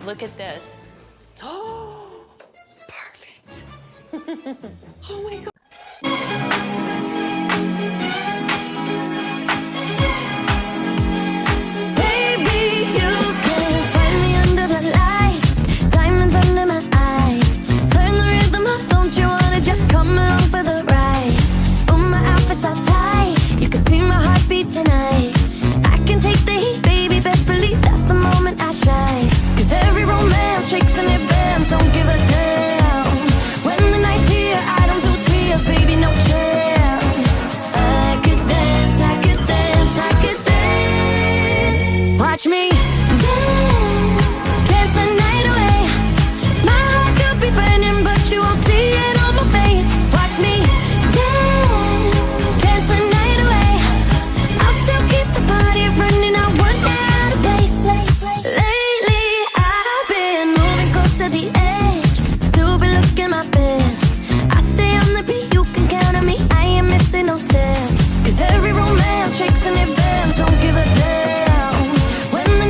Look at this. Oh, perfect. Oh my God. Baby, you can find me under the lights, diamonds under my eyes. Turn the rhythm up, don't you wanna just come along for the ride? Oh, my outfit's so tight, you can see my heartbeat tonight. I can take the heat, baby, best believe that's the moment I shine. 'Cause every romance shakes and it bends, don't give a damn. When the night's here, I don't do tears, baby, no chance. I could dance, I could dance, I could dance. Watch me dance, dance the night away. My heart could be burning, but you won't see it on my face. Watch me dance, dance the night away. I'll still keep the party running, I won't get out of place. Lately, I've been moving close to the edge, still be looking my best. I stay on the beat, you can count on me, I ain't missing no steps. 'Cause every romance shakes and it bends, don't give a damn. When the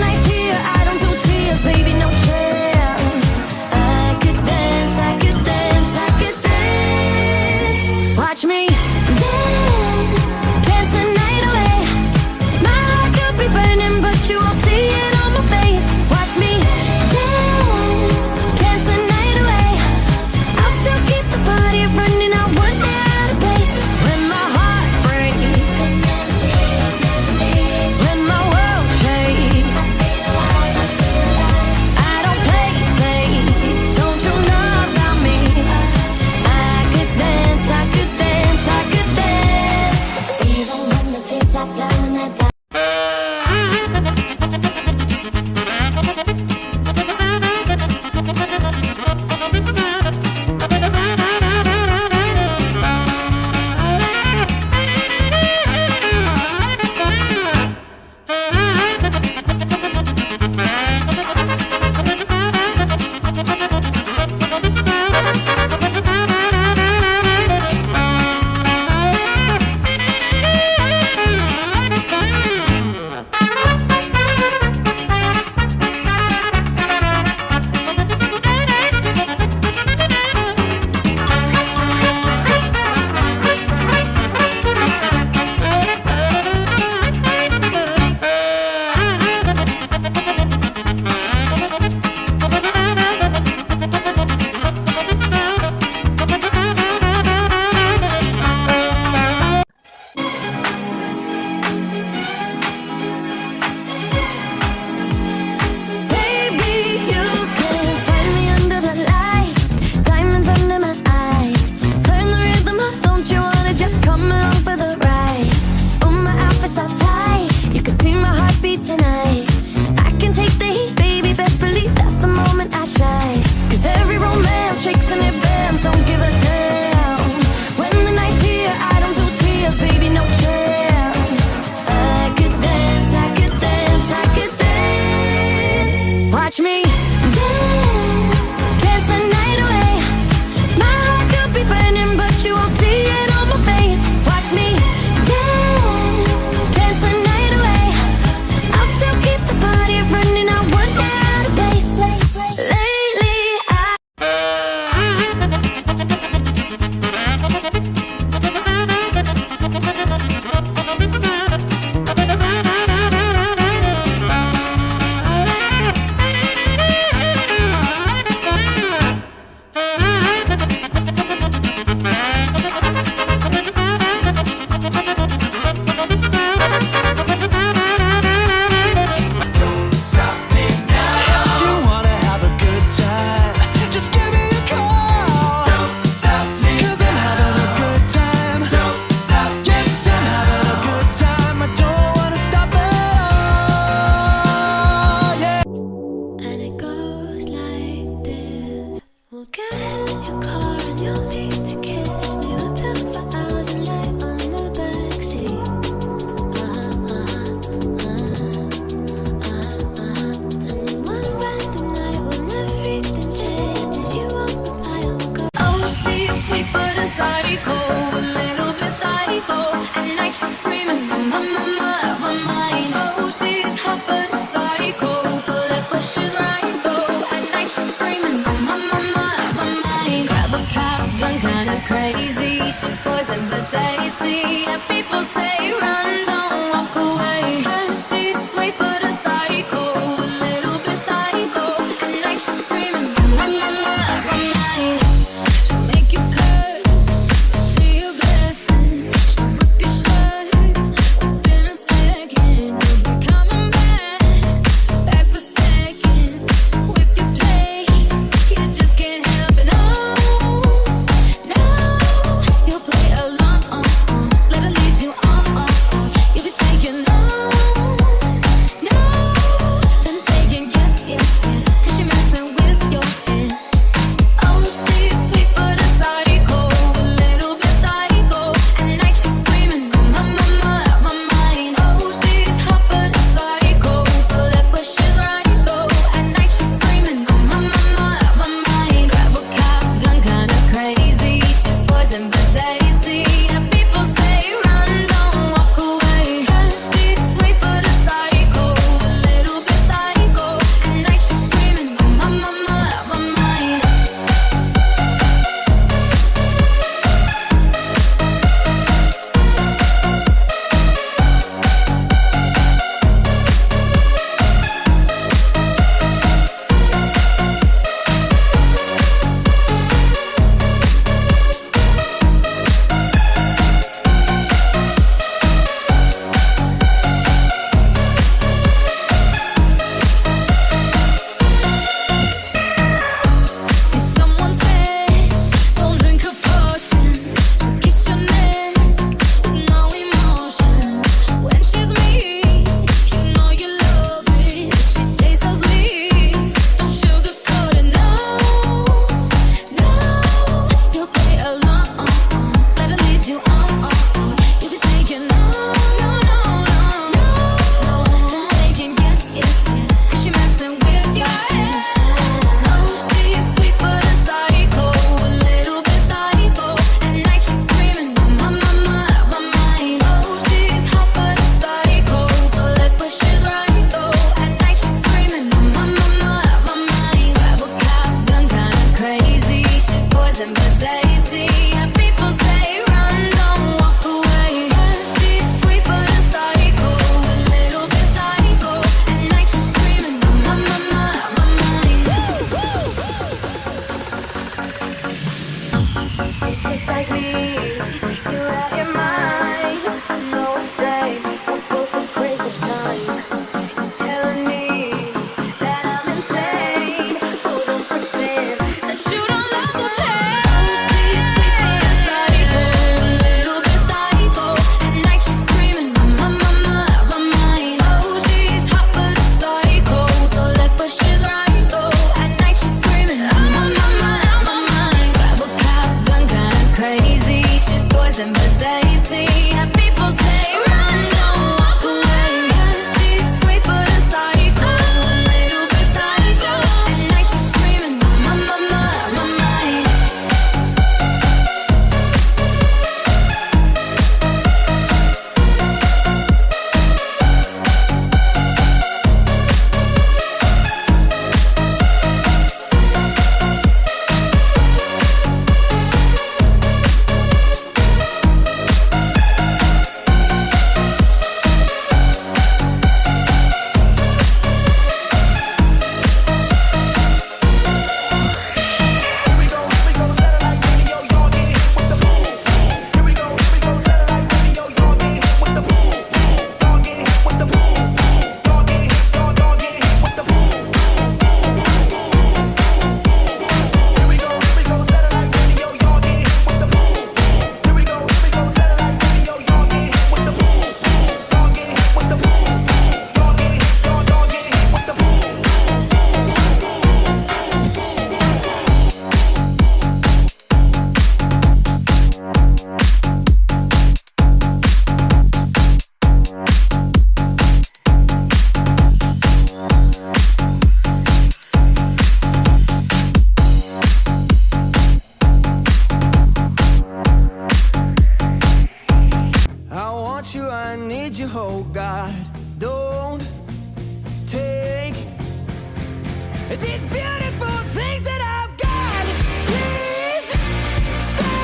kinda crazy. She's poison but tasty. And people say run, don't walk away. And she's sweet but a psycho, a little bit psycho. At night she's screaming, my mama, my mind. She'll make you curse, but she a blessing. She'll rip your shirt within a second. You'll be coming back for seconds. With your play, you just can't help it. No, no, you'll play along. Let her lead you on. You'll be saying no, no, then saying yes, yes, yes. 'Cause you're messing with your head. Oh, she's sweet but a psycho, a little bit psycho. At night she's screaming, my mama, my mind. Oh, she's hot but a psycho, so left but she's right though. At night she's screaming, my mama, my mind. Grab a cop gun, kinda crazy. She's poison but tasty. And people say run, don't walk away. 'Cause she's sweet but a psycho, a little bit psycho. At night she's screaming, my mama, my mind. See, someone said, don't drink her potions. She'll kiss your neck with no emotion. When she's mean, you know you love it. She tastes so sweet, don't sugarcoat it. No, no, you'll play along. Let her lead you on. You'll be saying no, no, no, no, no, then saying yes, yes, yes. 'Cause you're messing with your head. Oh, she's sweet but a psycho, a little bit psycho. At night she's screaming, my mama, my mind. Oh, she's hot but a psycho, so left but she's right though. At night she's screaming, my mama, my mind. Grab a cop gun, kinda crazy. She's poison but tasty. And people say run, don't walk away. 'Cause she's sweet but a psycho, a little bit psycho. At night she's screaming, my mama, my mind. It's like me, you're out your mind. No mistake, we're both a crazy time. You're telling me that I'm insane, so don't pretend that you don't love the pain. Oh, she's sweet but a psycho, a little bit psycho. At night she's screaming, my mama, my mind. Oh, she's hot but a psycho, so left but she's right though. At night she's screaming, my mama, my mind. Grab a cop gun, kinda crazy. She's poison but tasty. And people say run, don't walk away. 'Cause she's sweet but a psycho, a little bit psycho. At night she's screaming, my mama, my mind. oh God, don't take these beautiful things that I've got. Please stay.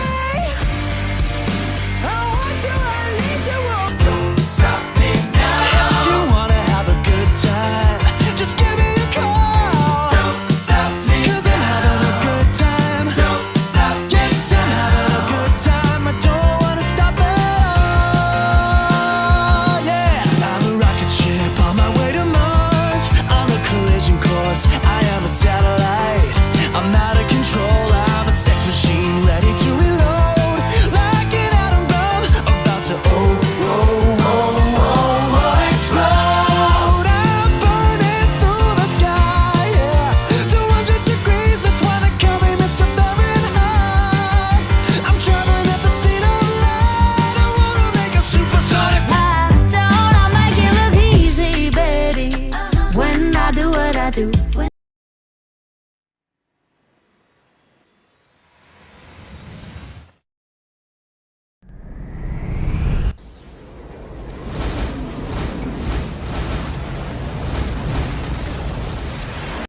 shadow